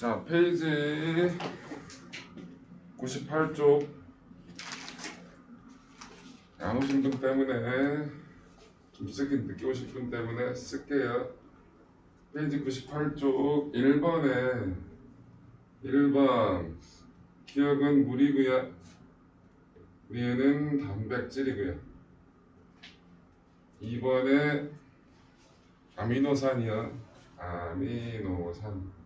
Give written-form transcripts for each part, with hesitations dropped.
자, 페이지 98쪽 안 오신 분 때문에 좀 늦게 오신 분 때문에 쓸게요. 페이지 98쪽 1번에 1번 기억은 물이고요. 위에는 단백질이고요. 2번에 아미노산이요. 아미노산.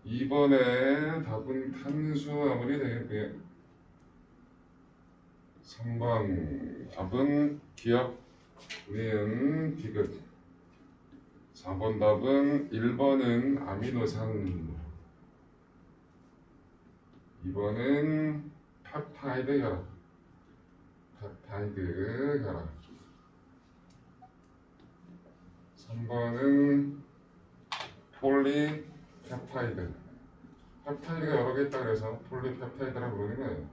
2번에 답은 탄수화물이 되겠고요. 3번 답은 기억, 니은, 디귿. 4번 답은 1번은 아미노산. 2번은 펩타이드 혈압. 펩타이드 혈압. 3번은 폴리펩타이드. 펩타이드가 여러 개 있다 그래서 폴리펩타이드라고 부르는 거예요.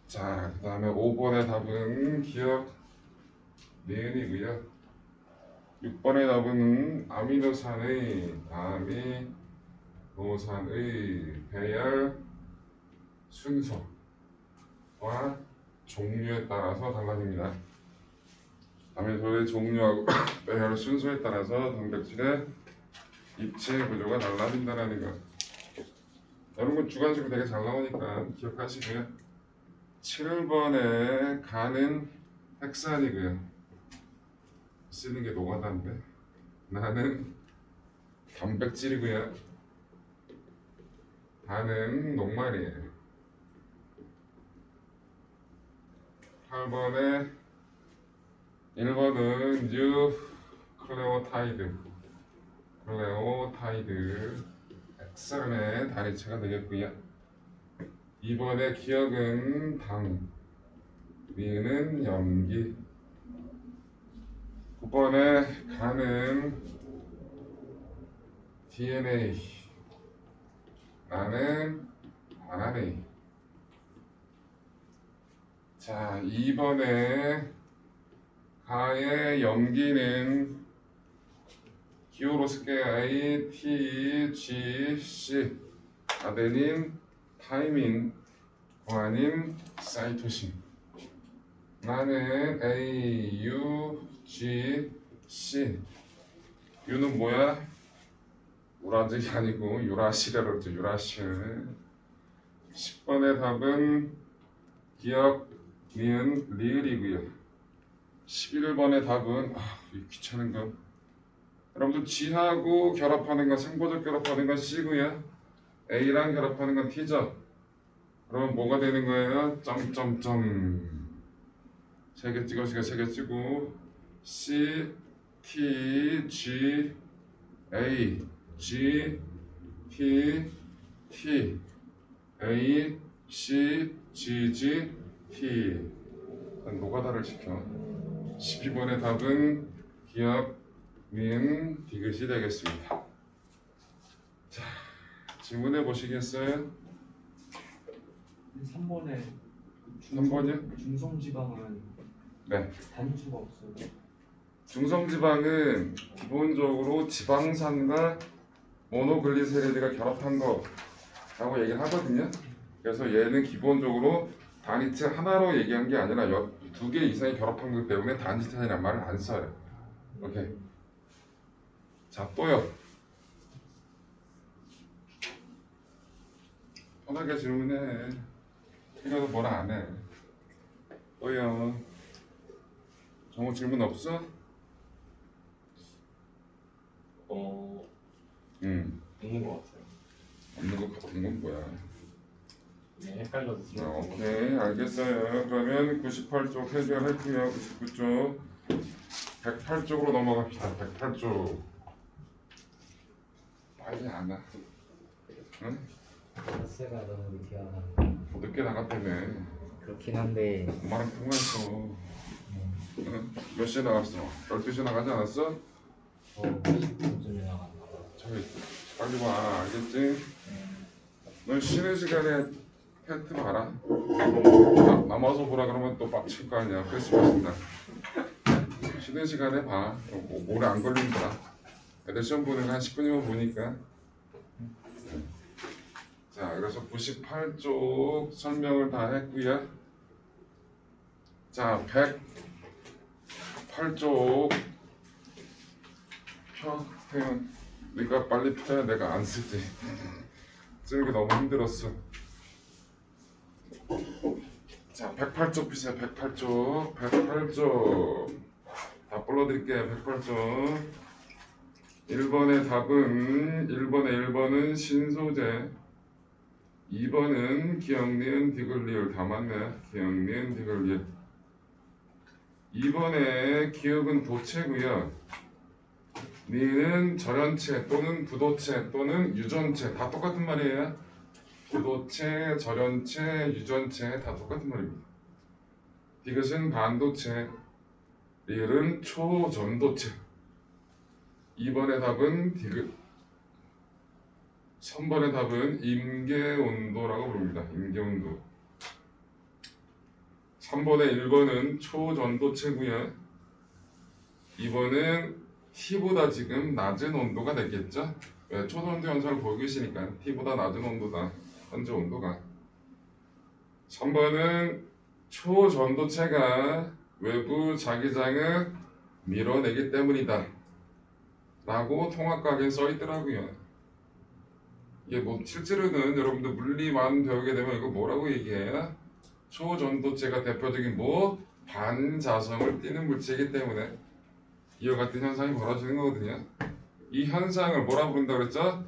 자, 그 다음에 5번의 답은 기억, 니은이고요. 6번의 답은 아미노산의 배열 순서와 종류에 따라서 달라집니다. 아미노산의 종류하고 배열 순서에 따라서 단백질의 입체 구조가 달라진다는 거. 여러분 주관식으로 되게 잘 나오니까 기억하시고요. 7번에 간은 핵산이고요. 쓰는 게 노가다인데 나는 단백질이고요. 단은 녹말이에요. 8번에 1번은 뉴클레오타이드. 엑산의 단위체가 되겠고요. 2번의 기억은 당, 미는 염기. 9번의 간은 DNA, 나는 RNA. 자, 2번에 가의 염기는 기호로 쓸게요. A, T, G, C. 아데닌, 타이민, 구아닌, 사이토신. 나는 A, U, G, C. U는 뭐야? 우라질이 아니고 유라실이라고 그러죠. 유라실. 10번의 답은 기억, 니은, 리을이고요. 11번의 답은 이 귀찮은 거. 여러분들 G하고 결합하는 건 생보적 결합하는 건 C고요. A랑 결합하는 건 T죠. 그러면 뭐가 되는 거예요? 점점점. 3개 찍었으니까 3개 찍고 C, T, G, A, G, T, T, A, C, G, G, T. 노가다를 시켜. 12번의 답은 기억, 민, 디귿이 되겠습니다. 자, 질문해 보시겠어요? 3번에 3번이요? 중성지방은 네. 단수가 없어요. 중성지방은 기본적으로 지방산과 모노글리세리드가 결합한 거라고 얘기를 하거든요. 그래서 얘는 기본적으로 단위체 하나로 얘기한 게 아니라 2개 이상이 결합한 거기 때문에 단위체라는 말을 안 써요. 오케이. 자, 또요. 편하게 질문해. 이거도 뭐라 안 해. 또요. 정우 질문 없어? 있는 것 같아요. 없는 것 같은 건 뭐야? 네, 헷갈려서 지금. 오케이, 알겠어요. 그러면 98쪽 해결했고요. 99쪽 108쪽으로 넘어갑시다. 108쪽 빨리 안 와. 응? 버스가 너무 늦게 와서 늦게 나갔다며. 그렇긴 한데 엄마랑 통화했어. 응? 몇 시에 나갔어? 12시에 나가지 않았어? 20분쯤에 나갔나 봐. 저기 빨리 와. 알겠지? 넌 쉬는 시간에 팬트 봐라. 남아서 보라 그러면 또 빡칠 거 아니야. 크리스마스 날. 쉬는 시간에 봐. 오래 안 걸린다. 애들 시험 보는 거 한 10분이면 보니까. 자, 그래서 98쪽 설명을 다 했고요. 자, 108쪽 펴. 태연, 네가 빨리 펴야 내가 안 쓰지. 쓰는 게 너무 힘들었어. 자, 108쪽 피세요. 108쪽 다 불러드릴게요. 108쪽 1번의 답은 1번은 신소재, 2번은 기억, 니은, 디귿, 리을 다 맞네. 기억, 니은, 디귿, 리을. 2번의 기억은 도체고요. 니은 절연체 또는 부도체 또는 유전체 다 똑같은 말이에요. 부도체, 절연체, 유전체 다 똑같은 말입니다. 디귿은 반도체, 리을은 초전도체. 2번의 답은 디귿. 3번의 답은 임계온도라고 부릅니다. 임계온도. 3번의 1번은 초전도체고요. 2번은 T보다 지금 낮은 온도가 되겠죠? 왜? 초전도 현상을 보고 계시니까 T보다 낮은 온도다. 현재 온도가. 3번은 초전도체가 외부 자기장을 밀어내기 때문이다 라고 통합각에 써있더라고요. 이게 뭐 실제로는 여러분들 물리만 배우게 되면 이거 뭐라고 얘기해요? 초전도체가 대표적인 뭐 반자성을 띠는 물질이기 때문에 이와 같은 현상이 벌어지는 거거든요. 이 현상을 뭐라 부른다 그랬죠?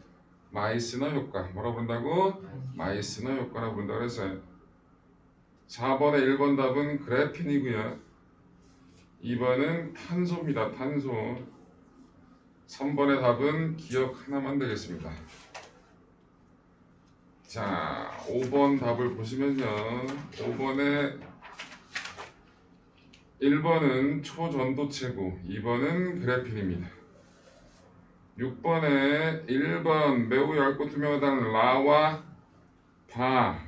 마이스너 효과. 뭐라 부른다고? 마이스너 효과라 부른다 그랬어요. 4번의 1번 답은 그래핀이고요. 2번은 탄소입니다. 탄소. 3번의 답은 기억 하나만 되겠습니다. 자, 5번 답을 보시면요. 5번에 1번은 초전도체고 2번은 그래핀입니다. 6번에 1번 매우 얇고 투명하다는 라와 바,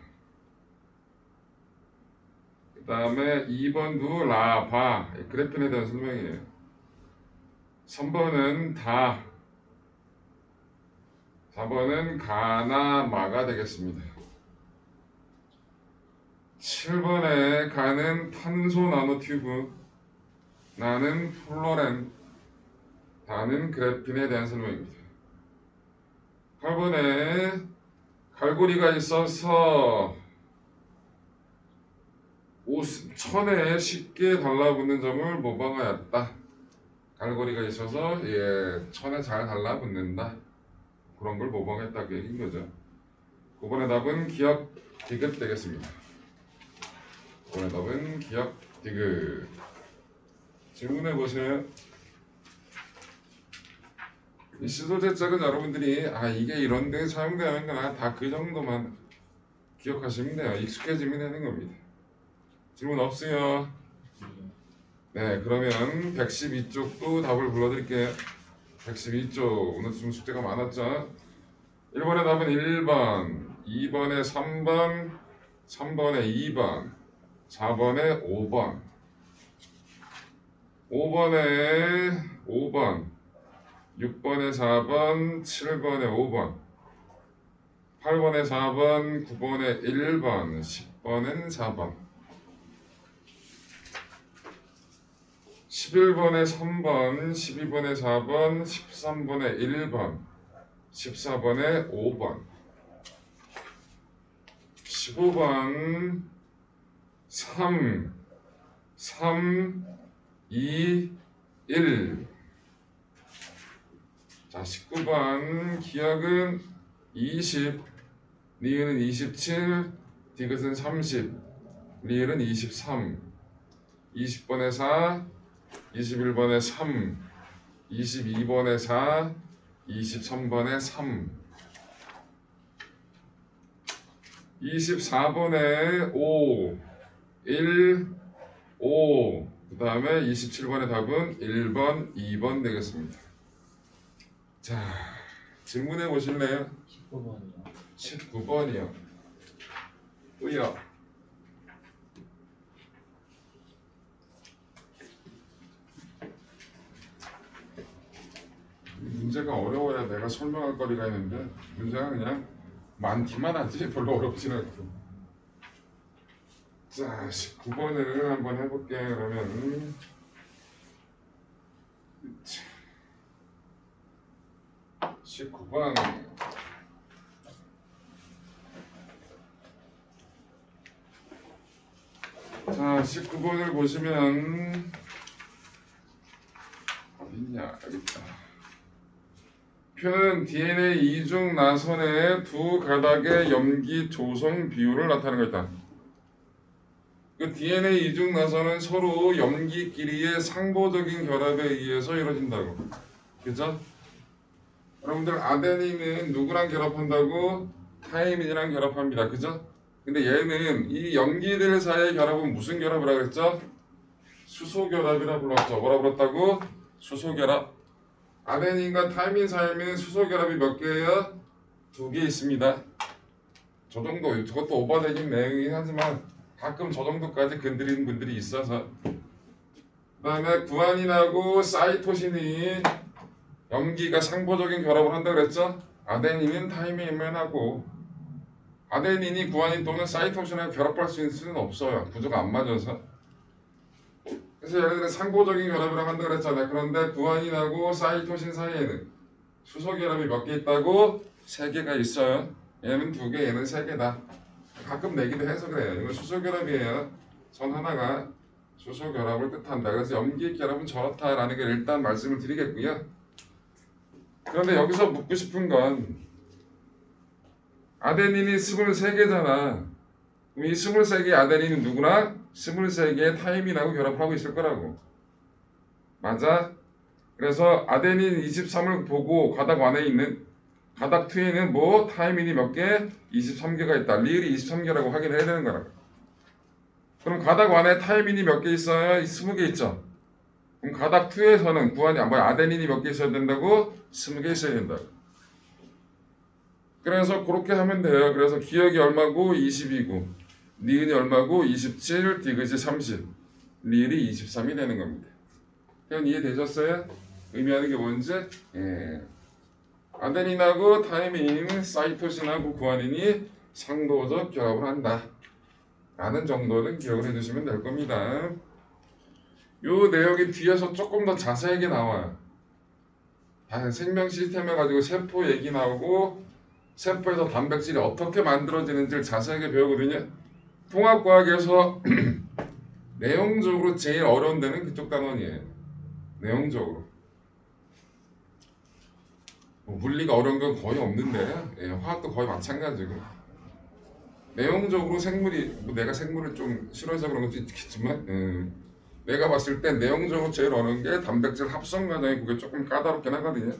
그 다음에 2번도 라, 바, 그래핀에 대한 설명이에요. 3번은 다, 4번은 가나 마가 되겠습니다. 7번에 가는 탄소 나노튜브, 나는 플로렌, 다는 그래핀에 대한 설명입니다. 8번에 갈고리가 있어서 천에 쉽게 달라붙는 점을 모방하였다. 갈고리가 있어서 천에 잘 달라붙는다. 그런 걸 모방했다 그 얘기인 거죠. 9번의 답은 기억 디귿 되겠습니다. 9번의 답은 기억 디귿. 질문해 보세요. 이 시소제짝은 여러분들이 이게 이런 데 사용되는구나 다 그 정도만 기억하시면 돼요. 익숙해지면 되는 겁니다. 질문 없어요? 네, 그러면 112쪽도 답을 불러드릴게요. 112쪽 오늘 좀 숙제가 많았죠? 1번의 답은 1번, 2번에 3번, 3번에 2번, 4번에 5번, 5번에 5번, 6번에 4번, 7번에 5번, 8번에 4번, 9번에 1번, 10번엔 4번, 11번에 3번, 12번에 4번, 13번에 1번, 14번에 5번, 15번 3, 2, 1. 자, 19번 기억은 20, 니은은 27, 디귿은 30, 리을은 23, 20번에 4, 21번에 3, 22번에 4, 23번에 3, 24번에 5, 1, 5, 그 다음에 27번의 답은 1번, 2번 되겠습니다. 자, 질문해 보실래요? 19번이요. 19번이요. 또요. 문제 문제가 어려워야 내가 설명할 거리가 있는데 문제가 그냥 많기만 하지 별로 어렵지는 않고. 자, 19번을 한번 해볼게. 그러면 19번. 자, 19번을 보시면 어딨냐? 여기 있다. 표는 DNA 이중 나선의 두 가닥의 염기 조성 비율을 나타내는 거다. 그 DNA 이중 나선은 서로 염기끼리의 상보적인 결합에 의해서 이루어진다고. 그죠? 여러분들 아데닌은 누구랑 결합한다고? 타이민이랑 결합합니다. 그죠? 근데 얘는 이 염기들 사이의 결합은 무슨 결합이라고 그랬죠? 수소 결합이라 불렀죠. 뭐라 불렀다고? 수소 결합. 아데닌과 타이민 사이에는 수소 결합이 몇 개예요? 2개 있습니다. 저 정도, 저것도 오버되긴 내용이긴 하지만 가끔 저 정도까지 건드리는 분들이 있어서. 그 다음에 구아닌하고 사이토신이 염기가 상보적인 결합을 한다 그랬죠? 아데닌은 타이민만 하고 아데닌이 구아닌 또는 사이토신하고 결합할 수 있는 수는 없어요. 구조가 안 맞아서. 그래서 예를 들어 상보적인 결합이라고 한다 그랬잖아요. 그런데 구아닌하고 사이토신 사이에는 수소 결합이 몇 개 있다고? 3개가 있어요. 얘는 2개, 얘는 3개다. 가끔 내기도 해서 그래요. 이건 수소 결합이에요. 선 하나가 수소 결합을 뜻한다. 그래서 염기 결합은 저렇다라는 걸 일단 말씀을 드리겠고요. 그런데 여기서 묻고 싶은 건 아데닌이 23개잖아. 그럼 이 23개의 아데닌은 누구나 23개의 타이민하고 결합하고 있을 거라고. 맞아? 그래서 아데닌 23을 보고 가닥 1에 있는 가닥 2에는 뭐 타이민이 몇 개? 23개가 있다. 리을이 23개라고 확인해야 되는 거라. 그럼 가닥 1에 타이민이 몇 개 있어요? 20개 있죠. 그럼 가닥 2에서는 아데닌이 몇 개 있어야 된다고? 20개 있어야 된다고. 그래서 그렇게 하면 돼요. 그래서 기억이 얼마고? 22고 니은이 얼마고? 27, 디귿이 30, 리을이 23이 되는 겁니다. 그럼 이해되셨어요? 의미하는 게 뭔지? 예. 아데닌하고 타이민, 사이토신하고 구아닌이 상도적 결합을 한다 라는 정도는 기억을 해두시면 될 겁니다. 요 내용이 뒤에서 조금 더 자세하게 나와요. 생명 시스템을 가지고 세포 얘기 나오고 세포에서 단백질이 어떻게 만들어지는지를 자세하게 배우거든요. 통합과학에서 내용적으로 제일 어려운 데는 그쪽 단원이에요. 내용적으로. 물리가 어려운 건 거의 없는데 예, 화학도 거의 마찬가지고. 내용적으로 생물이 내가 생물을 좀 싫어해서 그런 것도 있겠지만 내가 봤을 때 내용적으로 제일 어려운 게 단백질 합성 과정이 그게 조금 까다롭긴 하거든요.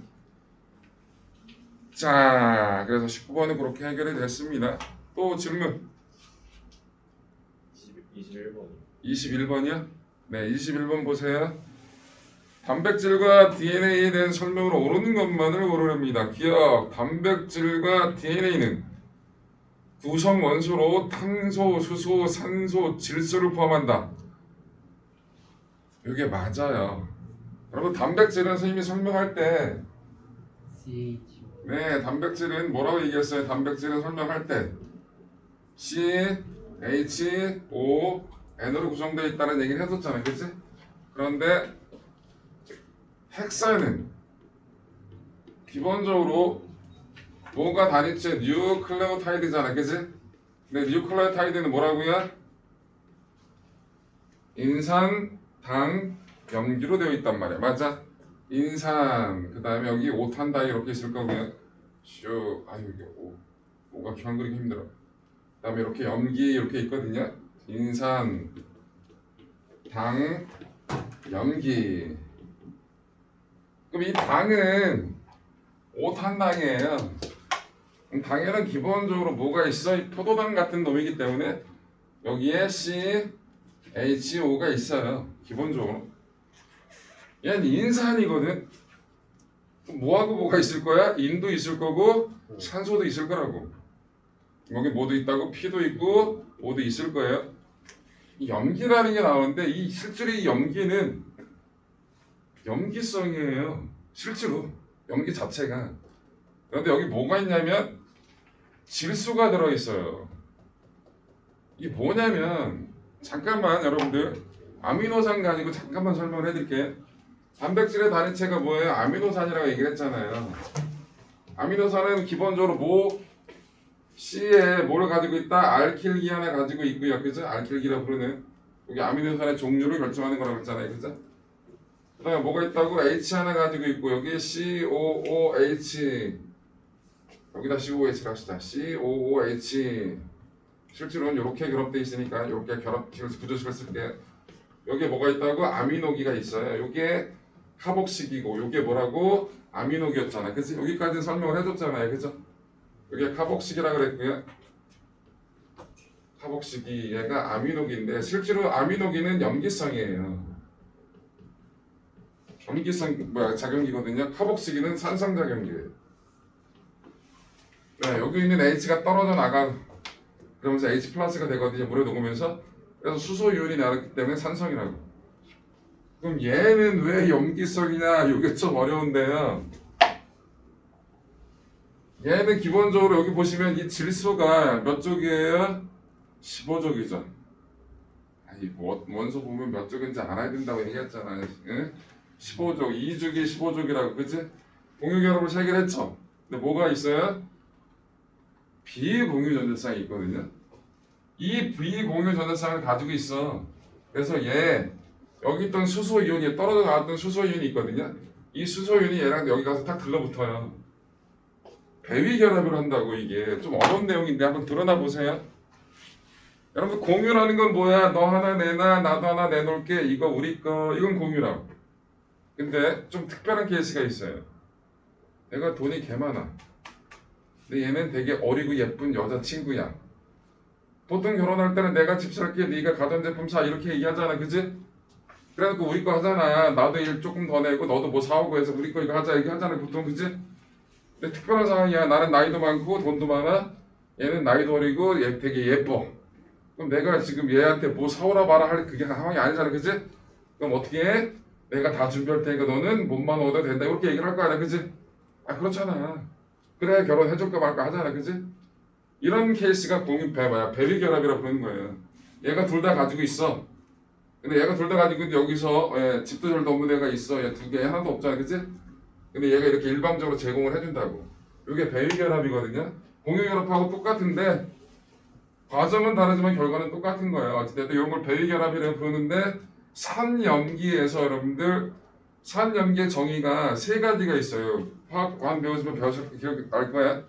자, 그래서 19번은 그렇게 해결이 됐습니다. 또 질문 21번이요. 21번이요? 네, 21번 보세요. 단백질과 DNA에 대한 설명을 오르는 것만을 고르랍니다. 기억, 단백질과 DNA는 구성 원소로 탄소, 수소, 산소, 질소를 포함한다. 이게 맞아요. 여러분 단백질은 선생님이 설명할 때 네, 단백질은 뭐라고 얘기했어요? 단백질은 설명할 때 CHON으로 구성되어 있다는 얘기를 했었잖아요. 그치? 그런데 핵산은 기본적으로 뭐가 단위체 뉴클레오타이드잖아. 그치? 근데 뉴클레오타이드는 뭐라고요? 인산, 당, 염기로 되어 있단 말이야. 맞아? 인산, 그 다음에 여기 오탄다이 이렇게 있을 거고요. 이게 오가 큐안 그리기 힘들어. 그 다음에 이렇게 염기 이렇게 있거든요. 인산, 당, 염기. 그럼 이 당은 오탄당이에요. 당에는 기본적으로 뭐가 있어? 이 포도당 같은 놈이기 때문에 여기에 CHO가 있어요. 기본적으로. 얘는 인산이거든. 뭐하고 뭐가 있을 거야? 인도 있을 거고 산소도 있을 거라고. 여기 뭐도 있다고? 피도 있고 뭐도 있을 거예요. 이 염기라는 게 나오는데 실제로 이 염기는 염기성이에요. 실제로 연기 자체가. 그런데 여기 뭐가 있냐면 질소가 들어있어요. 이게 뭐냐면 잠깐만 여러분들 아미노산 가지고 잠깐만 설명을 해드릴게요. 단백질의 단위체가 뭐예요? 아미노산이라고 얘기를 했잖아요. 아미노산은 기본적으로 뭐 C에 뭐를 가지고 있다? 알킬기 하나 가지고 있고요. 그죠? 알킬기라고 부르는 여기 아미노산의 종류를 결정하는 거라고 했잖아요. 그죠? 그 다음에 뭐가 있다고? H 하나 가지고 있고 여기 COOH 여기다 COOH를 합시다. COOH 실제로는 이렇게 결합되어 있으니까 이렇게 부조식을 쓸게요. 여기에 뭐가 있다고? 아미노기가 있어요. 이게 카복식이고 이게 뭐라고? 아미노기였잖아요. 그래서 여기까지는 설명을 해줬잖아요. 그죠? 여기가 카복식이라고 그랬고요. 카복식이 얘가 아미노기인데 실제로 아미노기는 염기성이에요. 염기성 작용기거든요. 카복식이는 산성작용기예요. 네, 여기 있는 H가 떨어져 나가 그러면서 H 플러스가 되거든요. 물에 녹으면서. 그래서 수소이온이 나왔기 때문에 산성이라고. 그럼 얘는 왜 염기성이냐? 이게 좀 어려운데요. 얘는 기본적으로 여기 보시면 이 질소가 몇 쪽이에요? 15쪽이죠. 아니 원소 보면 몇 쪽인지 알아야 된다고 얘기했잖아요. 예? 15쪽, 2주기 15쪽이라고 그치? 공유결합을 3개를 했죠. 근데 뭐가 있어요? 비공유전자쌍이 있거든요. 이 비공유전자쌍을 가지고 있어. 그래서 얘 여기 있던 수소이온이 떨어져 나왔던 수소이온이 있거든요. 이 수소이온이 얘랑 여기 가서 딱 들러붙어요. 배위결합을 한다고. 이게 좀 어려운 내용인데 한번 드러나 보세요. 여러분 공유라는 건 뭐야? 너 하나 내놔 나도 하나 내놓을게 이거 우리 거 이건 공유라고. 근데 좀 특별한 케이스가 있어요. 내가 돈이 개 많아. 근데 얘는 되게 어리고 예쁜 여자친구야. 보통 결혼할 때는 내가 집 살게 네가 가전제품 사 이렇게 얘기하잖아. 그지? 그래놓고 우리 거 하잖아. 나도 일 조금 더 내고 너도 뭐 사오고 해서 우리 거 이거 하자 얘기하잖아 보통. 그지? 근데 특별한 상황이야. 나는 나이도 많고 돈도 많아. 얘는 나이도 어리고 얘 되게 예뻐. 그럼 내가 지금 얘한테 뭐 사오라 봐라 할 그게 상황이 아니잖아. 그지? 그럼 어떻게 해? 내가 다 준비할 테니까 너는 몸만 얻어도 된다 이렇게 얘기를 할 거 아니야. 그지? 아 그렇잖아. 그래 결혼해줄까 말까 하잖아. 그지? 이런 케이스가 배위결합이라고 부르는 거예요. 얘가 둘 다 가지고 있어. 근데 얘가 둘 다 가지고 있는데 여기서 집도 절도 없는 애가 있어. 얘 두 개 하나도 없잖아. 그치? 근데 얘가 이렇게 일방적으로 제공을 해준다고. 이게 배위결합이거든요. 공유결합하고 똑같은데 과정은 다르지만 결과는 똑같은 거예요. 어쨌든 이런 걸 배위결합이라고 부르는데 산염기에서 여러분들 산염기의 정의가 3가지가 있어요. 화학관 배우시면 기억날 거야.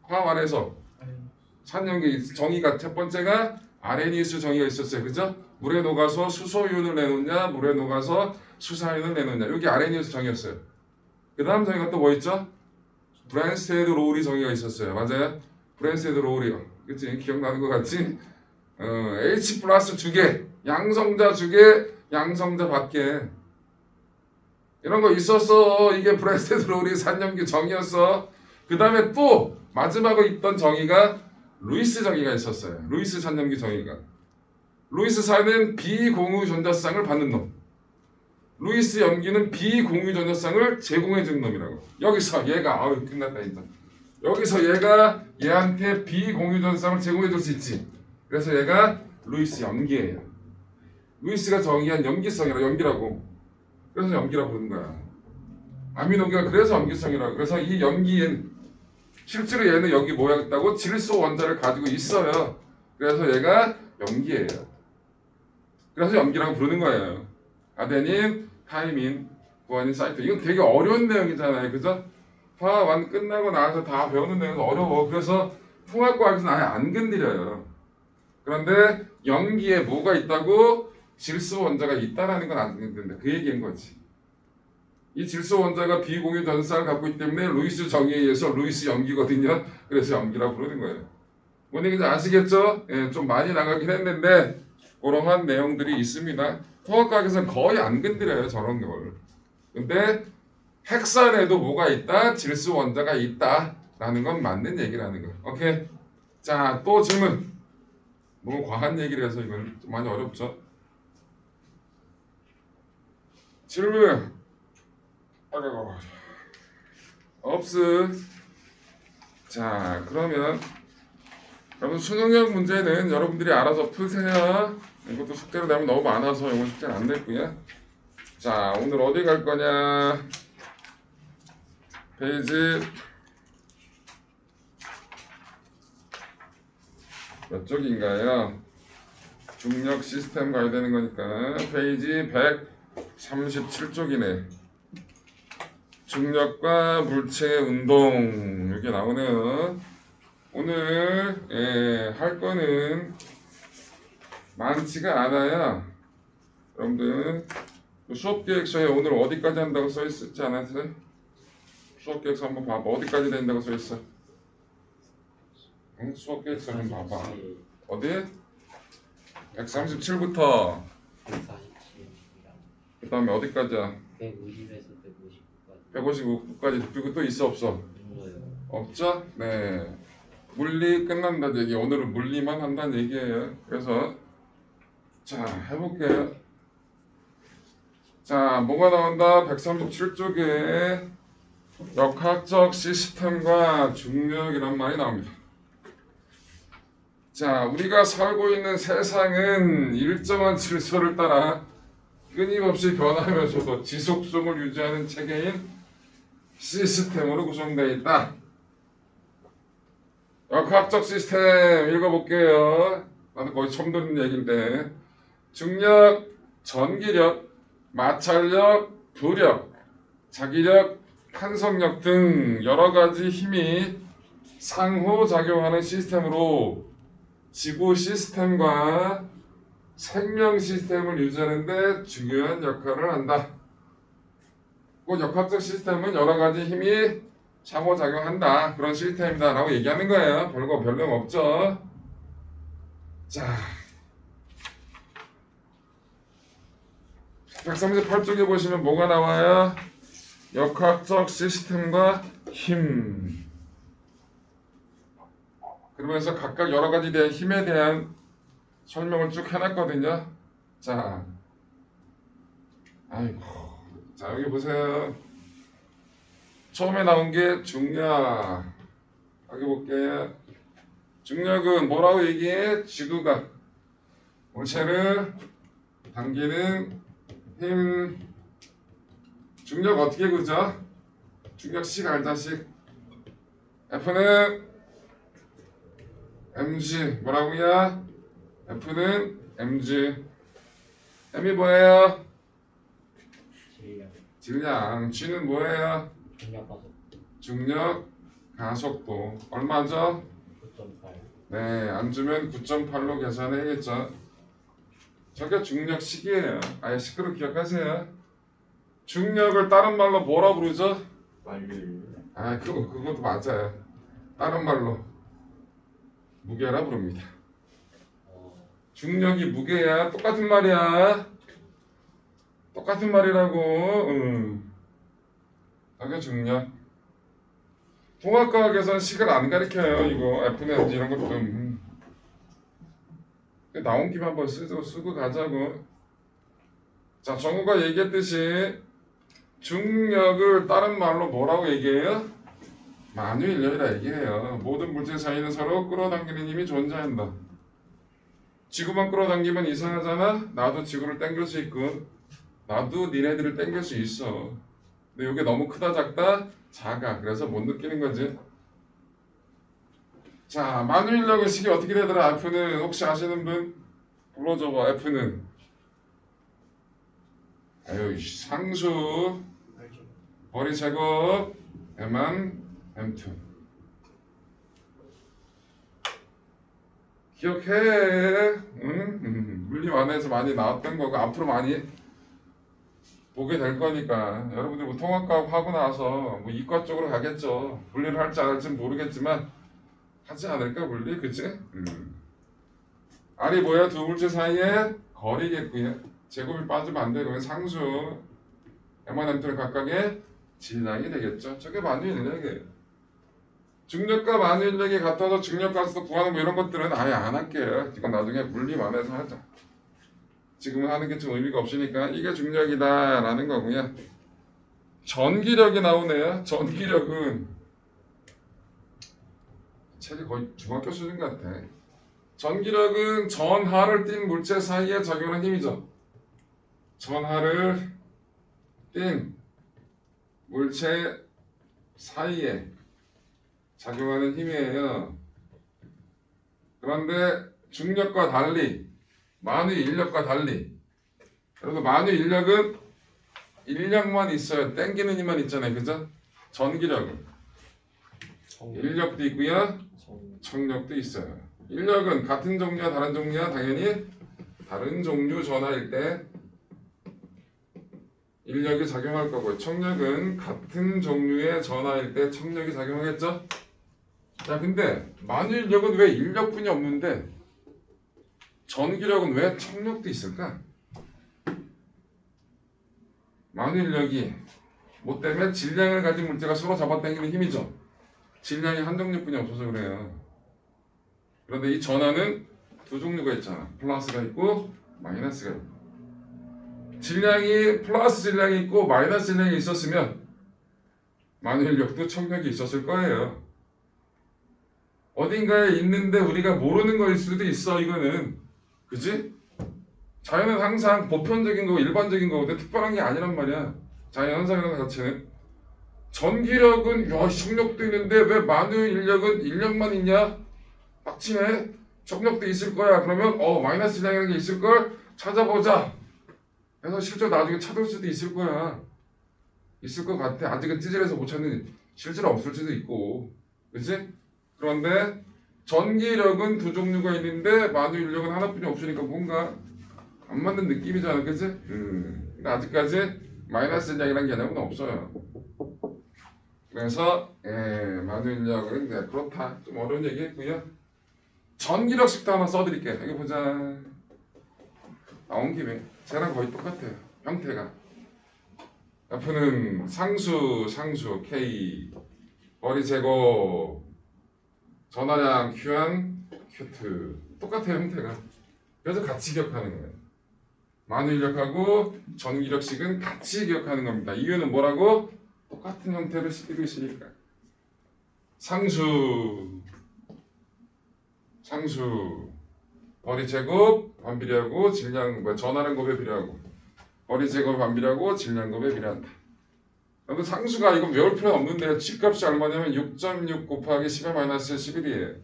화학관에서 산염기 정의가 첫 번째가 아레니우스 정의가 있었어요. 그죠? 물에 녹아서 수소이온을 내놓냐 물에 녹아서 수산이온을 내놓냐. 여기 아레니우스 정의였어요. 그 다음 정의가 또 뭐 있죠? 브랜스테드 로우리 정의가 있었어요. 맞아요? 브랜스테드 로우리. 그치? 기억나는 것 같지? H 플러스 주계 양성자 주계 양성자 밖에 이런 거 있었어. 이게 브랜스테드 로우리 산염기 정의였어. 그 다음에 또 마지막으로 있던 정의가 루이스 정의가 있었어요. 루이스 산염기 정의가. 루이스 산은 비공유 전자쌍을 받는 놈. 루이스 염기는 비공유 전자쌍을 제공해 주는 놈이라고. 여기서 얘가 끝났다 진짜. 여기서 얘가 얘한테 비공유 전자쌍을 제공해 줄 수 있지. 그래서 얘가 루이스 염기예요. 루이스가 정의한 염기성이라 염기라고. 그래서 염기라고 부르는 거야. 아미노기가 그래서 염기성이라고. 그래서 이 염기엔 실제로 얘는 여기 뭐가 있다고? 질소 원자를 가지고 있어요. 그래서 얘가 염기예요. 그래서 염기라고 부르는 거예요. 아데닌, 타이민, 구아닌, 사이토. 이건 되게 어려운 내용이잖아요. 그죠? 화학 끝나고 나서 다 배우는 내용은 어려워. 그래서 통합과학에서는 아예 안 건드려요. 그런데 염기에 뭐가 있다고? 질소 원자가 있다라는 건 안 건드린다. 그 얘기인 거지. 이 질소 원자가 비공유 전자쌍을 갖고 있기 때문에 루이스 정의에 의해서 루이스 염기거든요. 그래서 염기라고 부르는 거예요. 뭔 얘기인지 아시겠죠? 예, 좀 많이 나가긴 했는데 그러한 내용들이 있습니다. 화학과학에서는 거의 안 건드려요. 저런 걸. 근데 핵산에도 뭐가 있다? 질소 원자가 있다라는 건 맞는 얘기라는 거. 오케이. 자, 또 질문. 너무 과한 얘기를 해서 이건 좀 많이 어렵죠? 질문. 아이고. 없음. 자, 그러면 여러분 수능형 문제는 여러분들이 알아서 푸세요. 이것도 숙제로 내면 너무 많아서 이건 숙제는 안 냈고요. 자, 오늘 어디 갈 거냐? 페이지 몇 쪽인가요? 중력 시스템 가야 되는 거니까 페이지 137쪽이네. 중력과 물체의 운동 이렇게 나오네요. 오늘 할 거는 많지가 않아요. 여러분들 수업 계획서에 오늘 어디까지 한다고 써 있었지 않았어요? 수업 계획서 한번 봐봐. 어디까지 된다고 써 있어? 응? 수업 계획서 좀 봐봐. 어디? 137부터 147이랑 그 다음에 어디까지야? 150에서 159까지 159까지. 그리고 또 있어 없어? 있어요. 없죠? 네. 물리 끝난다는 얘기. 오늘은 물리만 한다는 얘기예요. 그래서 자 해볼게요. 자 뭐가 나온다? 137쪽에 역학적 시스템과 중력이란 말이 나옵니다. 자 우리가 살고 있는 세상은 일정한 질서를 따라 끊임없이 변하면서도 지속성을 유지하는 체계인 시스템으로 구성되어 있다. 역학적 시스템 읽어볼게요. 나도 거의 처음 듣는 얘기인데 중력, 전기력, 마찰력, 부력, 자기력, 탄성력 등 여러 가지 힘이 상호작용하는 시스템으로 지구 시스템과 생명 시스템을 유지하는 데 중요한 역할을 한다. 그 역학적 시스템은 여러 가지 힘이 상호작용한다. 그런 시스템이다 라고 얘기하는 거예요. 별거 별름 없죠. 자 138쪽에 보시면 뭐가 나와요? 역학적 시스템과 힘. 그러면서 각각 여러 가지 대한 힘에 대한 설명을 쭉 해놨거든요. 자, 아이고, 자 여기 보세요. 처음에 나온 게 중력. 여기 볼게요. 중력은 뭐라고 얘기해? 지구가 물체를 당기는 힘. 중력 어떻게 그죠? 중력식 알자식. F는 mg 뭐라고요? F는 mg. m이 뭐예요? 질량 질량. g는 뭐예요? 중력 가속 중력 가속도. 얼마죠? 9.8 네, 안 주면 9.8로 계산해야겠죠. 저게 중력식이에요. 아예 식으로 기억하세요. 중력을 다른 말로 뭐라 부르죠? 만류. 아, 그것도 맞아요. 다른 말로 무게라 부릅니다. 중력이 무게야. 똑같은 말이야. 똑같은 말이라고. 저게 중력. 통합과학에서는 식을 안 가르쳐요. 이거 F는 mg 이런 것도. 나온 김에 한번 쓰고 가자고. 자, 정우가 얘기했듯이 중력을 다른 말로 뭐라고 얘기해요? 만유인력이라 얘기해요. 모든 물질 사이는 서로 끌어당기는 힘이 존재한다. 지구만 끌어당기면 이상하잖아? 나도 지구를 당길 수 있고 나도 니네들을 당길 수 있어. 근데 이게 너무 크다 작다? 작아. 그래서 못 느끼는 거지. 자, 만유인력의 식이 어떻게 되더라? F는 혹시 아시는 분? 불러줘봐. F는 아유 상수 알죠? 머리 제곱 M만 M2. 기억해. 응? 물리 완에서 많이 나왔던 거고 앞으로 많이 보게 될 거니까 여러분들 뭐 통합과학 하고 나서 뭐 이과 쪽으로 가겠죠. 물리를 할지 안 할지는 모르겠지만 하지 않을까 물리, 그치? R이 뭐야? 두 물체 사이에 거리겠고요. 제곱이 빠지면 안 되고 상수 M만 M2를 각각의 질량이 되겠죠. 저게 만유인력이에요. 중력과 만유인력이 같아서 중력가속도 구하는 뭐 이런 것들은 아예 안 할게요. 이건 나중에 물리만에서 하자. 지금은 하는 게 좀 의미가 없으니까 이게 중력이다 라는 거고요. 전기력이 나오네요. 전기력은 책이 거의 중학교 수준 같아. 전기력은 전하를 띤 물체 사이에 작용하는 힘이죠. 전하를 띤 물체 사이에 작용하는 힘이에요. 그런데 중력과 달리, 만유 인력과 달리, 그래도 만유 인력은 인력만 있어요. 땡기는 힘만 있잖아요. 그죠? 전기력은 인력도 있고요. 청력도 있어요. 인력은 같은 종류와 다른 종류와 당연히 다른 종류 전하일 때 인력이 작용할 거고요. 청력은 같은 종류의 전하일 때 청력이 작용하겠죠? 자, 근데 만유 인력은 왜 인력뿐이 없는데 전기력은 왜 청력도 있을까? 만유 인력이 뭐 때문에 질량을 가진 물체가 서로 잡아당기는 힘이죠. 질량이 한 종류뿐이 없어서 그래요. 그런데 이 전하는 두 종류가 있잖아. 플러스가 있고 마이너스가 있고. 질량이 플러스 질량이 있고 마이너스 질량이 있었으면 만유 인력도 청력이 있었을 거예요. 어딘가에 있는데 우리가 모르는 거일 수도 있어. 이거는 그지? 자연은 항상 보편적인 거고 일반적인 거거든. 특별한 게 아니란 말이야. 자연 현상이라는 자체는. 전기력은 야 청력도 있는데 왜 만유 인력은 인력만 있냐? 빡치네. 청력도 있을 거야. 그러면 마이너스 질량이라는 게 있을 걸 찾아보자. 그래서 실제로 나중에 찾을 수도 있을 거야. 있을 것 같아. 아직은 찌질해서 못 찾는 실제로 없을 수도 있고. 그치? 그런데 전기력은 두 종류가 있는데 만유 인력은 하나뿐이 없으니까 뭔가 안 맞는 느낌이잖아. 그치? 근데 아직까지 마이너스 인력이라는 개념은 없어요. 그래서 만유 인력은 그렇다. 좀 어려운 얘기 했고요. 전기력식도 하나 써드릴게요. 여기 보자. 나온 김에 쟤랑 거의 똑같아요. 형태가. F는 상수 K 거리 제곱 전하량 Q1 Q2 똑같아요. 형태가. 그래서 같이 기억하는 거예요. 만유 인력하고 전기력식은 같이 기억하는 겁니다. 이유는 뭐라고? 똑같은 형태를 띠고 있으니까. 상수 거리 제곱 반비례하고 질량 전하량 곱에 비례하고 거리 제곱 반비례하고 질량 곱에 비례한다. 그런데 상수가 이건 외울 필요는 없는데 G값이 얼마냐면 6.6 곱하기 10의 마이너스 11이에요.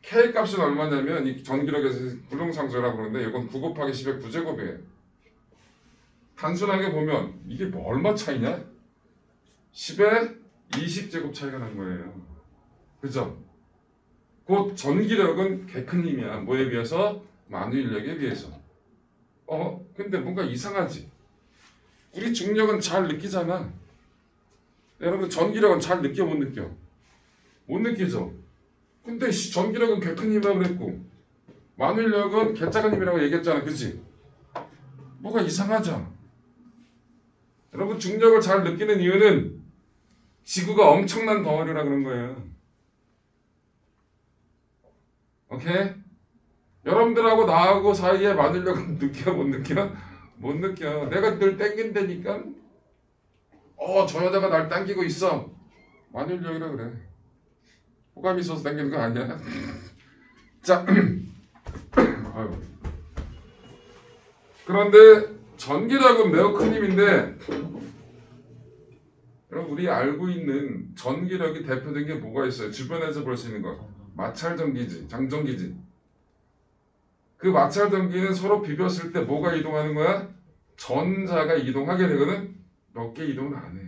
K값은 얼마냐면 이 전기력에서 불능상수라고 그러는데 이건 9 곱하기 10의 9제곱이에요. 단순하게 보면 이게 뭐 얼마 차이냐? 10의 20제곱 차이가 난 거예요. 그죠? 곧 전기력은 개 큰 힘이야. 뭐에 비해서? 만유 인력에 비해서. 근데 뭔가 이상하지? 우리 중력은 잘 느끼잖아. 여러분 전기력은 잘 느껴 못 느껴? 못 느끼죠? 근데 전기력은 개 큰 힘이라고 그랬고 만유 인력은 개 작은 힘이라고 얘기했잖아. 그치? 뭐가 이상하죠? 여러분 중력을 잘 느끼는 이유는 지구가 엄청난 덩어리라 그런 거예요. 오케이? 여러분들하고 나하고 사이에 만유 인력은 느껴 못 느껴? 못 느껴. 내가 늘 땡긴다니까? 저 여자가 날 당기고 있어. 만유 인력이라 그래. 호감이 있어서 당기는 거 아니야? 자, 아유. 그런데 전기력은 매우 큰 힘인데 여러분 우리 알고 있는 전기력이 대표적인 게 뭐가 있어요? 주변에서 볼 수 있는 거. 마찰전기지, 장전기지. 그 마찰전기는 서로 비볐을 때 뭐가 이동하는 거야? 전자가 이동하게 되거든. 몇 개 이동을 안 해.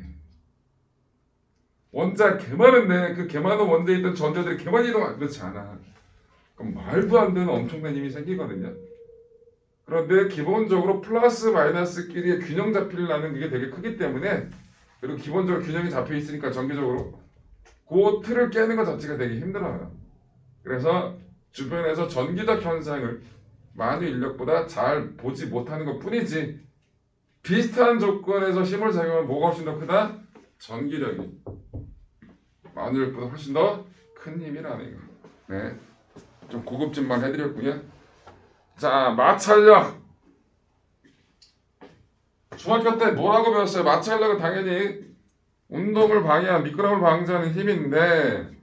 원자 개 많은데 그 개 많은 원자에 있던 전자들이 개 많이 이동 안 그렇지 않아. 그럼 말도 안 되는 엄청난 힘이 생기거든요. 그런데 기본적으로 플러스 마이너스끼리의 균형 잡히려는 그게 되게 크기 때문에 그리고 기본적으로 균형이 잡혀 있으니까 전기적으로 그 틀을 깨는 것 자체가 되게 힘들어요. 그래서 주변에서 전기적 현상을 만유 인력보다 잘 보지 못하는 것 뿐이지 비슷한 조건에서 힘을 작용하면 뭐가 훨씬 더 크다? 전기력이 만유 인력보다 훨씬 더 큰 힘이라는 거. 네, 좀 고급진만 해드렸고요. 자, 마찰력 중학교 때 뭐라고 배웠어요? 마찰력은 당연히 운동을 방해한 미끄럼을 방지하는 힘인데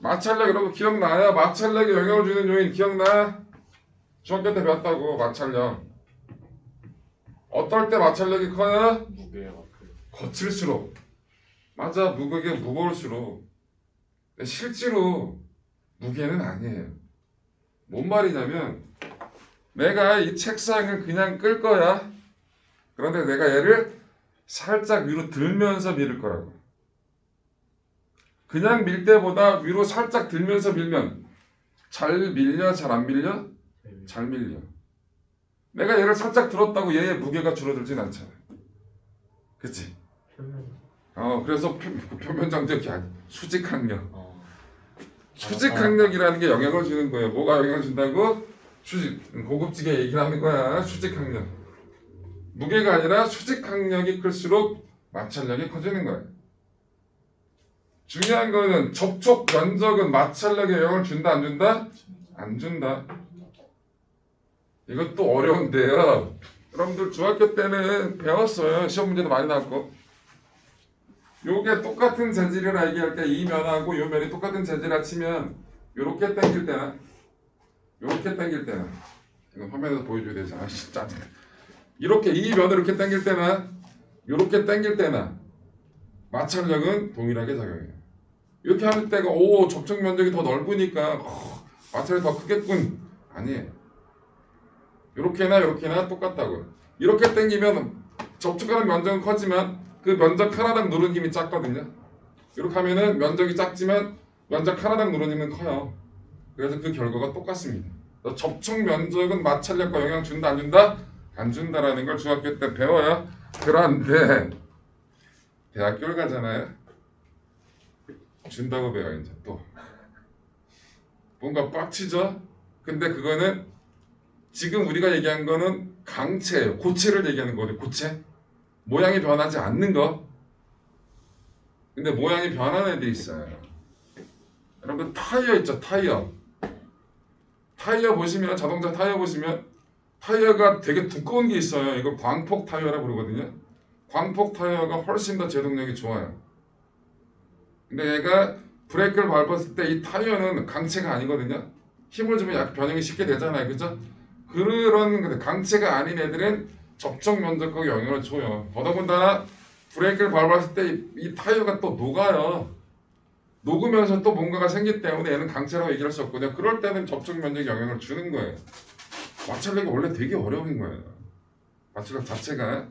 마찰력 이런 거 기억나요? 마찰력에 영향을 주는 요인 기억나? 중학교 때 배웠다고 마찰력. 어떨 때 마찰력이 커요? 무게가 거칠수록. 맞아, 무게가 무거울수록. 근데 실제로 무게는 아니에요. 뭔 말이냐면 내가 이 책상을 그냥 끌 거야. 그런데 내가 얘를 살짝 위로 들면서 밀을 거라고. 그냥 밀 때보다 위로 살짝 들면서 밀면 잘 밀려? 잘 안 밀려? 잘 밀려. 내가 얘를 살짝 들었다고 얘의 무게가 줄어들진 않잖아. 그치? 그래서 표면장적이 아니 수직항력. 수직항력이라는 게 영향을 주는 거예요. 뭐가 영향을 준다고? 고급지게 얘기를 하는 거야. 수직항력. 무게가 아니라 수직항력이 클수록 마찰력이 커지는 거예요. 중요한 거는 접촉 면적은 마찰력에 영향을 준다 안 준다? 안 준다. 이것도 어려운데요. 여러분들 중학교 때는 배웠어요. 시험 문제도 많이 나왔고. 요게 똑같은 재질이라 얘기할 때 이 면하고 요 면이 똑같은 재질이라 치면 요렇게 당길 때나 요렇게 당길 때나 이거 화면에서 보여줘야 되잖아. 진짜 이렇게 이 면을 이렇게 당길 때나 요렇게 당길 때나 마찰력은 동일하게 작용해요. 이렇게 할 때가 오 접촉 면적이 더 넓으니까 마찰이 더 크겠군. 아니에요. 요렇게나 똑같다고요. 이렇게 당기면 접촉하는 면적은 커지만 그 면적 하나당 누르는 힘이 작거든요. 이렇게 하면은 면적이 작지만 면적 하나당 누르는 힘은 커요. 그래서 그 결과가 똑같습니다. 접촉 면적은 마찰력과 영향 준다 안 준다? 안 준다라는 걸 중학교 때 배워요. 그런데 대학교를 가잖아요. 준다고 배워요. 이제 또 뭔가 빡치죠? 근데 그거는 지금 우리가 얘기한 거는 강체예요. 고체를 얘기하는 거거든요. 고체. 모양이 변하지 않는 거. 근데 모양이 변하는 애들이 있어요. 여러분 타이어 있죠? 타이어. 타이어 보시면 자동차 타이어 보시면 타이어가 되게 두꺼운 게 있어요. 이걸 광폭 타이어라고 그러거든요. 광폭 타이어가 훨씬 더 제동력이 좋아요. 근데 얘가 브레이크를 밟았을 때 이 타이어는 강체가 아니거든요. 힘을 주면 약간 변형이 쉽게 되잖아요. 그죠? 그런 강체가 아닌 애들은 접촉 면적과 영향을 줘요. 더더군다나 브레이크를 밟았을 때 이 타이어가 또 녹아요. 녹으면서 또 뭔가가 생기기 때문에 얘는 강체라고 얘기할 수 없거든요. 그럴 때는 접촉 면적에 영향을 주는 거예요. 마찰력이 원래 되게 어려운 거예요. 마찰력 자체가.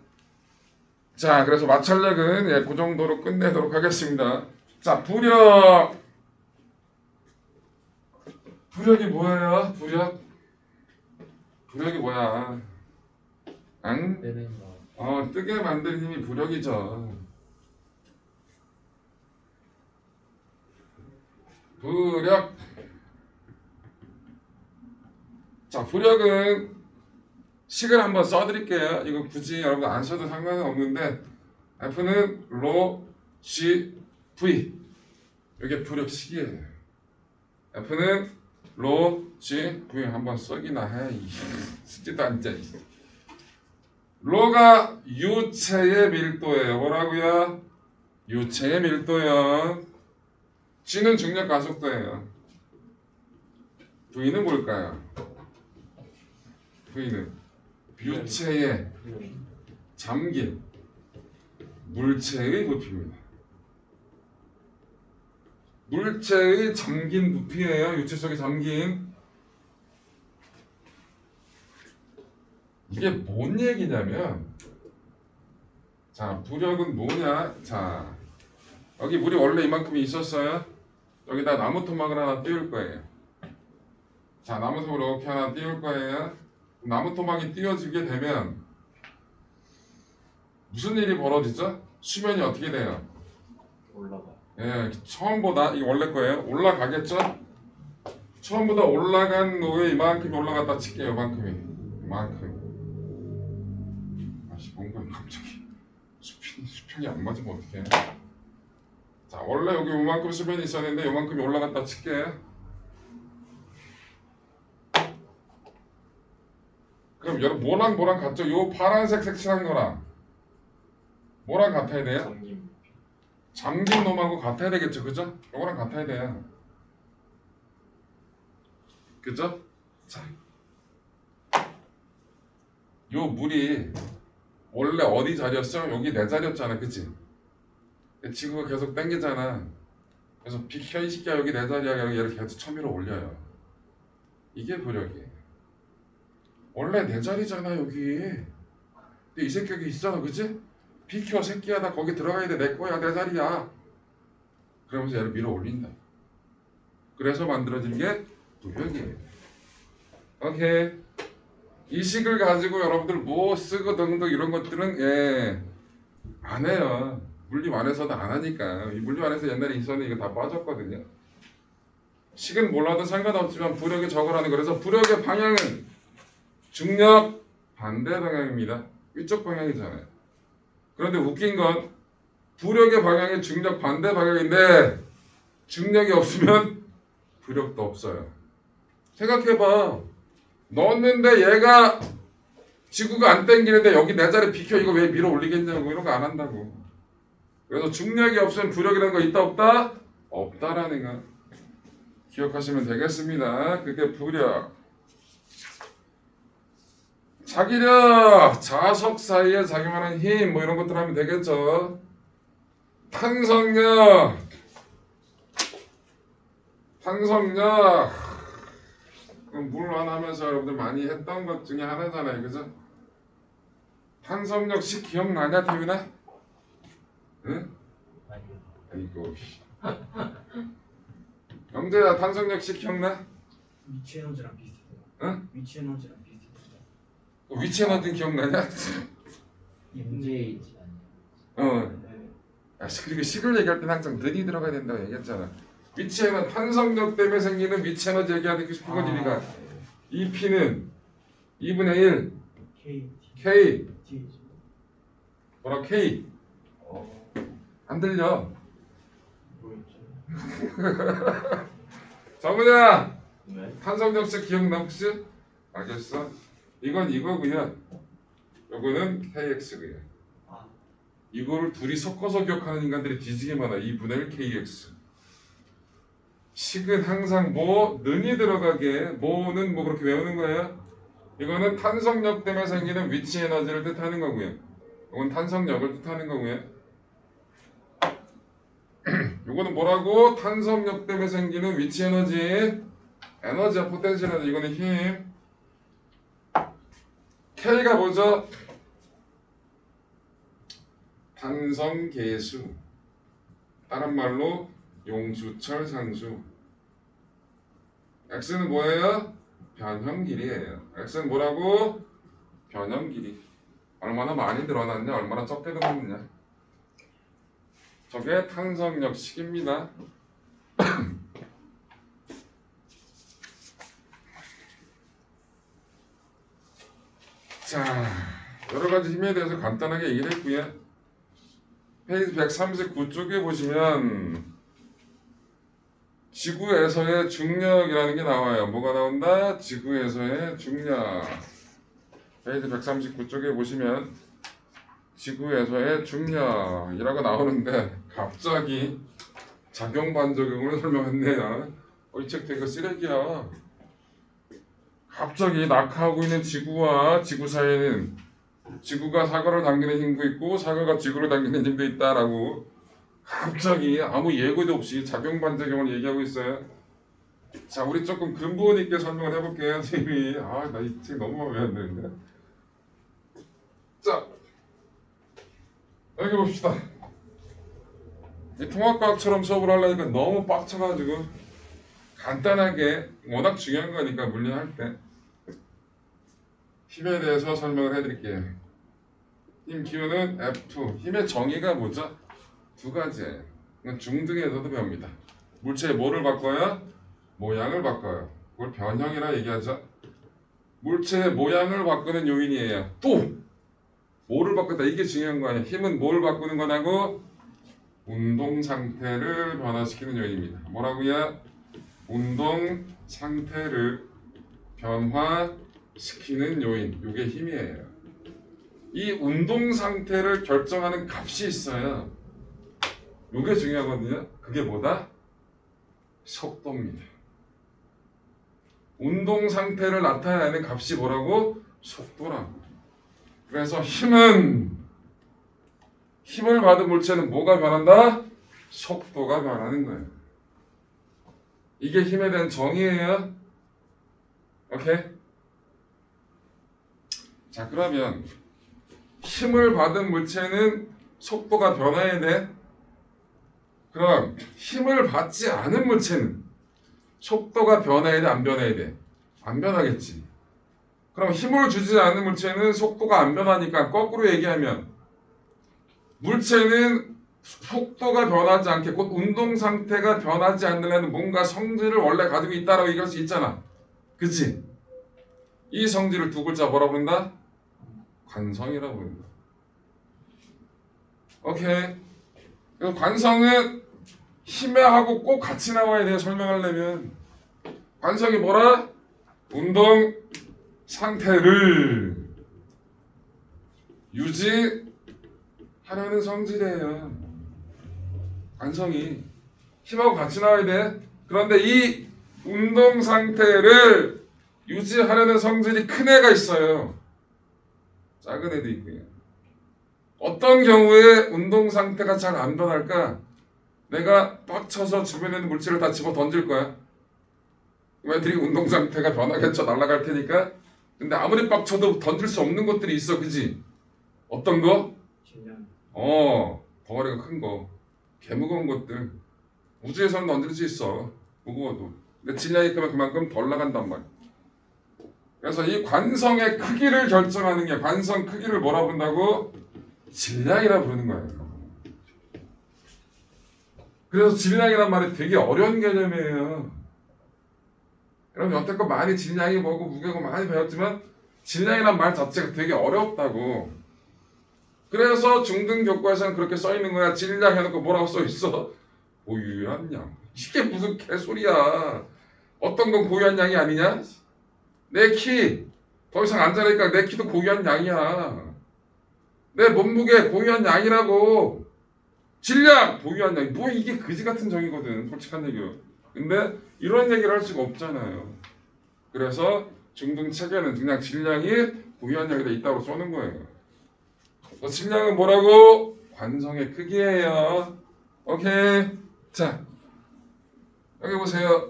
자, 그래서 마찰력은 그 정도로 끝내도록 하겠습니다. 자, 부력. 부력이 뭐예요? 부력이 뭐야? 응? 뜨는 거. 뜨게 만드는 힘이 부력이죠. 부력. 자, 부력은 식을 한번 써드릴게요. 이거 굳이 여러분 안 써도 상관은 없는데 F는 로, G, V. 이게 부력식이에요. F는 로, G, V 한번 써기나 해. 쓰지도 않자. 로가 유체의 밀도예요. 뭐라고요? 유체의 밀도요. G는 중력 가속도예요. V는 뭘까요? V는 유체의 잠긴 물체의 부피입니다. 물체의 잠긴 부피예요. 유체 속에 잠긴. 이게 뭔 얘기냐면 자, 부력은 뭐냐? 자, 여기 물이 원래 이만큼이 있었어요. 여기다 나무 토막을 하나 띄울 거예요. 자, 나무 토막을 이렇게 하나 띄울 거예요. 나무 토막이 띄워지게 되면 무슨 일이 벌어지죠? 수면이 어떻게 돼요? 올라가. 예, 처음보다 이게 원래 거예요. 올라가겠죠? 처음보다 올라간 노에 이만큼이 올라갔다 칠게요. 이만큼. 아씨, 뭔가 갑자기 수평이 안 맞으면 어떡해? 자, 원래 여기 이만큼 수면이 있었는데 이만큼이 올라갔다 칠게요. 그럼 여러분 뭐랑 같죠? 요 파란색 색칠한 거랑 뭐랑 같아야 돼요? 잠김. 잠긴 놈하고 같아야 되겠죠, 그죠? 요거랑 같아야 돼요. 그죠? 자, 요 물이 원래 어디 자리였어? 여기 내 자리였잖아, 그치? 지구가 계속 당기잖아. 그래서 비켜 이 새끼야 여기 내 자리야 얘를 계속 첨위로 올려요. 이게 부력이에요. 원래 내 자리잖아 여기. 근데 이 새끼 여기 있잖아, 그치? 비켜 새끼야 나 거기 들어가야 돼 내 거야 내 자리야. 그러면서 얘를 밀어 올린다. 그래서 만들어진 게 부력이에요. 오케이. 이 식을 가지고 여러분들 뭐 쓰고 등등 이런 것들은 안 해요. 물리반에서도 안 하니까. 이 물리반에서 옛날에 있었는데 이거 다 빠졌거든요. 식은 몰라도 상관없지만 부력이 적으라는 거. 그래서 부력의 방향은 중력 반대 방향입니다. 이쪽 방향이잖아요. 그런데 웃긴 건 부력의 방향이 중력 반대 방향인데 중력이 없으면 부력도 없어요. 생각해봐. 넣었는데 얘가 지구가 안 땡기는데 여기 내 자리 비켜 이거 왜 밀어 올리겠냐고 이런 거 안 한다고. 그래서 중력이 없으면 부력이라는 거 있다 없다? 없다라는 거 기억하시면 되겠습니다. 그게 부력. 자기력, 자석 사이에 작용하는 힘 뭐 이런 것들 하면 되겠죠. 탄성력, 물론 하면서 여러분들 많이 했던 것 중에 하나잖아요, 그죠? 탄성력식 기억나냐, 태윤아? 응? 아니요. 아이고. 영재야, 탄성력식 기억나? 위치 에너지랑 비슷해요. 응? 위치 에너지랑 비슷해요. 위치 에너지 기억나냐? MJH 아니에요. 어. 그리고 식을 얘기할 때는 항상 는이 들어가야 된다고 얘기했잖아. 위치에는 탄성력 때문에 생기는 위치 에너지 얘기하고 싶은 거지, 니가. 이 P는 2분의 1 K K T 뭐라 K 안 들려. 뭐였죠? 정우야 네. 탄성력식 기억나 혹시? 알겠어. 이건 이거고요. 요거는 KX고요. 아 이거를 둘이 섞어서 기억하는 인간들이 뒤지게 많아. 2분의 1 KX. 식은 항상 뭐 는이 들어가게 뭐는 뭐 그렇게 외우는 거예요. 이거는 탄성력 때문에 생기는 위치 에너지를 뜻하는 거고요. 이건 탄성력을 뜻하는 거고요. 이거는 뭐라고? 탄성력 때문에 생기는 위치 에너지. 에너지와 포텐셜 에너지. 이거는 힘. K가 뭐죠? 탄성계수. 다른 말로 용수철 상수. X는 뭐예요? 변형 길이에요. X는 뭐라고? 변형 길이. 얼마나 많이 늘어났냐, 얼마나 적게 늘어났냐. 저게 탄성력식입니다. 자, 여러 가지 힘에 대해서 간단하게 얘기를 했고요. 페이지 139쪽에 보시면 지구에서의 중력이라는 게 나와요. 뭐가 나온다? 지구에서의 중력. 페이지 139쪽에 보시면 지구에서의 중력이라고 나오는데 갑자기 작용 반작용을 설명했네요. 이 책 되게 쓰레기야. 갑자기 낙하하고 있는 지구와 지구 사이에는 지구가 사과를 당기는 힘도 있고 사과가 지구를 당기는 힘도 있다라고 갑자기 아무 예고도 없이 작용 반작용을 얘기하고 있어요. 자, 우리 조금 근본 있게 설명을 해볼게요, 선생님이. 나 이 책 너무 마음에 안 드는데. 자, 여기 봅시다. 이 통합과학처럼 수업을 하려니까 너무 빡쳐가지고 간단하게 워낙 중요한 거니까 물리할 때 힘에 대해서 설명을 해드릴게요. 힘 기호는 F. 힘의 정의가 뭐죠? 두 가지예요. 중등에서도 배웁니다. 물체의 뭐를 바꿔요? 모양을 바꿔요. 그걸 변형이라 얘기하죠. 물체의 모양을 바꾸는 요인이에요. 또 뭐를 바꾼다. 이게 중요한 거 아니에요. 힘은 뭘 바꾸는 거냐고? 운동 상태를 변화시키는 요인입니다. 뭐라고요? 운동 상태를 변화시키는 시키는 요인, 이게 힘이에요. 이 운동 상태를 결정하는 값이 있어요. 이게 중요하거든요. 그게 뭐다? 속도입니다. 운동 상태를 나타내는 값이 뭐라고? 속도라고. 그래서 힘을 받은 물체는 뭐가 변한다? 속도가 변하는 거예요. 이게 힘에 대한 정의예요. 오케이? 자, 그러면 힘을 받은 물체는 속도가 변해야 돼. 그럼 힘을 받지 않은 물체는 속도가 변해야 돼, 안 변해야 돼? 안 변하겠지. 그럼 힘을 주지 않는 물체는 속도가 안 변하니까 거꾸로 얘기하면 물체는 속도가 변하지 않게 곧 운동 상태가 변하지 않으려는 뭔가 성질을 원래 가지고 있다라고 얘기할 수 있잖아. 그치? 이 성질을 두 글자 뭐라고 부른다? 관성이라고 부른다. 오케이. 그래서 관성은 힘하고 꼭 같이 나와야 돼요. 설명하려면. 관성이 뭐라? 운동 상태를 유지하려는 성질이에요. 관성이 힘하고 같이 나와야 돼. 그런데 이 운동 상태를 유지하려는 성질이 큰 애가 있어요. 작은 애도 있고요. 어떤 경우에 운동 상태가 잘 안 변할까? 내가 빡쳐서 주변에 있는 물질을 다 집어 던질 거야. 애들이 운동 상태가 변하겠죠. 날아갈 테니까. 근데 아무리 빡쳐도 던질 수 없는 것들이 있어. 그지? 어떤 거? 질량. 덩어리가 큰 거. 개 무거운 것들. 우주에서는 던질 수 있어. 무거워도. 근데 질량이 크면 그만큼 덜 나간단 말이야. 그래서 이 관성의 크기를 결정하는 게 관성 크기를 뭐라 부른다고? 질량이라 부르는 거예요. 그래서 질량이란 말이 되게 어려운 개념이에요. 여러분 여태껏 많이 질량이 뭐고 무게고 많이 배웠지만 질량이란 말 자체가 되게 어렵다고. 그래서 중등교과에서는 그렇게 써있는 거야. 질량 해놓고 뭐라고 써있어? 고유한 양. 이게 무슨 개소리야. 어떤 건 고유한 양이 아니냐? 내 키. 더 이상 안 자라니까 내 키도 고유한 양이야. 내 몸무게 고유한 양이라고. 질량 고유한 양. 뭐 이게 그지 같은 정의거든. 솔직한 얘기요. 근데 이런 얘기를 할 수가 없잖아요. 그래서 중등 책에는 그냥 질량이 고유한 양이 돼 있다고 써는 거예요. 질량은 뭐라고? 관성의 크기예요. 오케이. 자, 여기 보세요.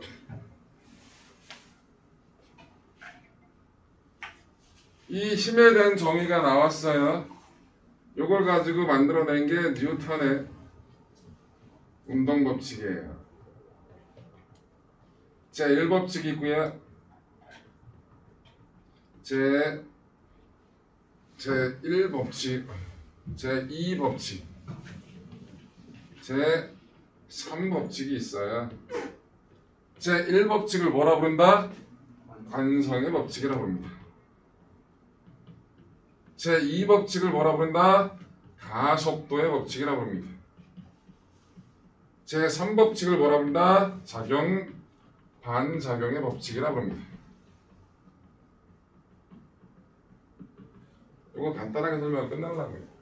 이 힘에 대한 정의가 나왔어요. 이걸 가지고 만들어낸 게 뉴턴의 운동 법칙이에요. 제 1법칙이 있고요. 제 1법칙, 제 2법칙, 제 3법칙이 있어요. 제 1법칙을 뭐라 부른다? 관성의 법칙이라고 부릅니다. 제 2법칙을 뭐라 부른다? 가속도의 법칙이라고 부릅니다. 제 3법칙을 뭐라 부른다? 작용, 반작용의 법칙이라고 부릅니다. 이거 간단하게 설명하고 끝나려고요.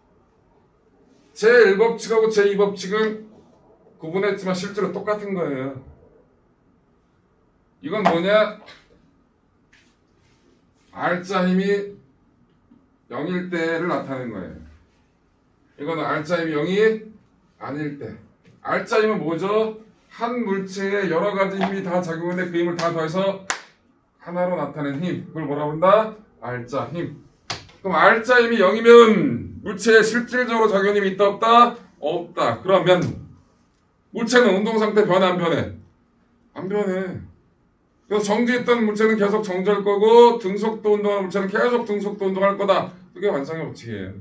제 1법칙하고 제 2법칙은 구분했지만 실제로 똑같은 거예요. 이건 뭐냐? R자 힘이 0일 때를 나타내는 거예요. 이거는 R자 힘이 0이 아닐 때. R자 힘은 뭐죠? 한 물체에 여러 가지 힘이 다 작용하는데 그 힘을 다 더해서 하나로 나타낸 힘. 그걸 뭐라 부른다? R자 힘. 그럼 R자 힘이 0이면 물체에 실질적으로 작용 힘이 있다 없다? 없다. 그러면 물체는 운동 상태 변해 안 변해? 안 변해. 그래서 정지했던 물체는 계속 정지할 거고 등속도 운동하는 물체는 계속 등속도 운동할 거다. 그게 관성의 법칙이에요.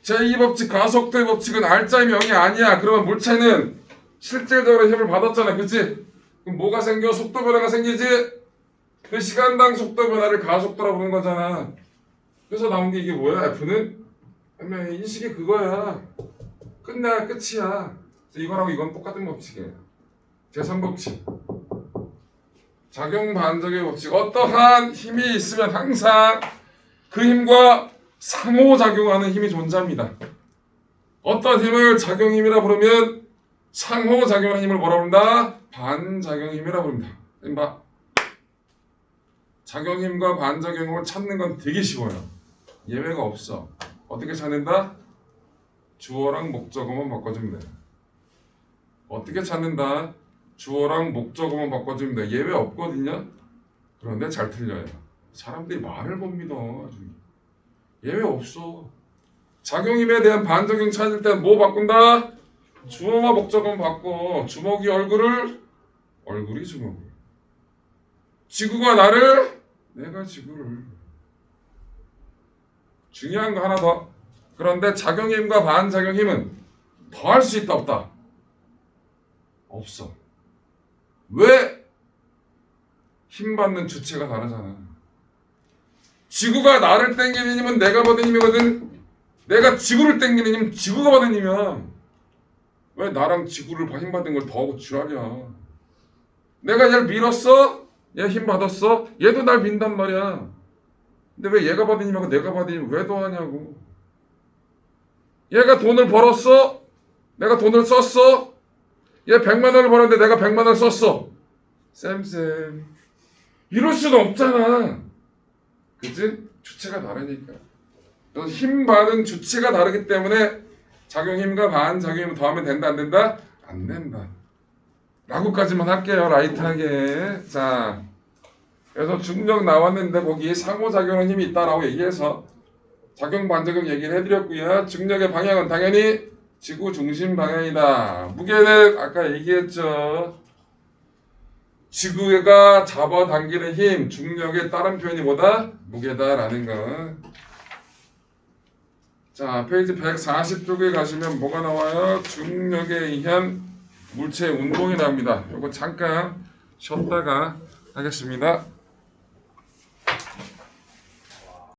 제2법칙 가속도의 법칙은 R자 힘이 0이 아니야. 그러면 물체는 실질적으로 힘을 받았잖아. 그치? 그럼 뭐가 생겨? 속도 변화가 생기지? 그 시간당 속도 변화를 가속도라고 부르는 거잖아. 그래서 나온 게 이게 뭐야? F는? 인식이 그거야. 끝내야 끝이야. 이거랑 이건 똑같은 법칙이에요. 제3법칙. 작용 반작용의 법칙. 어떠한 힘이 있으면 항상 그 힘과 상호작용하는 힘이 존재합니다. 어떤 힘을 작용힘이라 부르면 상호작용하는 힘을 뭐라 부른다? 반작용힘이라 부릅니다. 봐. 작용힘과 반작용을 찾는 건 되게 쉬워요. 예외가 없어. 어떻게 찾는다? 주어랑 목적어만 바꿔주면 돼. 어떻게 찾는다? 주어랑 목적어만 바꿔주면 돼. 예외 없거든요. 그런데 잘 틀려요. 사람들이 말을 못 믿어. 아주. 예외 없어. 작용힘에 대한 반작용 찾을 때 뭐 바꾼다? 주어와 목적어만 바꿔. 주먹이 얼굴을, 얼굴이 주먹을. 지구가 나를, 내가 지구를. 중요한 거 하나 더. 그런데 작용힘과 반작용힘은 더 할 수 있다 없다? 없어. 왜? 힘 받는 주체가 다르잖아. 지구가 나를 땡기는 힘은 내가 받은 힘이거든. 내가 지구를 땡기는 힘은 지구가 받은 힘이야. 왜 나랑 지구를 힘 받은 걸 더 지랄이야. 내가 얘를 밀었어? 얘 힘 받았어? 얘도 날 민단 말이야. 근데 왜 얘가 받은 힘하고 내가 받은 힘 왜 더하냐고. 얘가 돈을 벌었어? 내가 돈을 썼어? 얘 100만 원을 벌었는데 내가 100만 원을 썼어. 쌤. 이럴 수는 없잖아. 그치? 주체가 다르니까. 그래서 힘 받은 주체가 다르기 때문에 작용힘과 반작용힘 더하면 된다 안 된다? 안 된다. 라고까지만 할게요. 라이트하게. 자, 그래서 중력 나왔는데 거기 상호작용하는 힘이 있다라고 얘기해서 작용 반작용 얘기를 해드렸고요. 중력의 방향은 당연히 지구 중심 방향이다. 무게는 아까 얘기했죠. 지구가 잡아당기는 힘, 중력의 다른 표현이 뭐다? 무게다라는 거. 자, 페이지 140쪽에 가시면 뭐가 나와요? 중력에 의한 물체의 운동이 나옵니다. 요거 잠깐 쉬었다가 하겠습니다.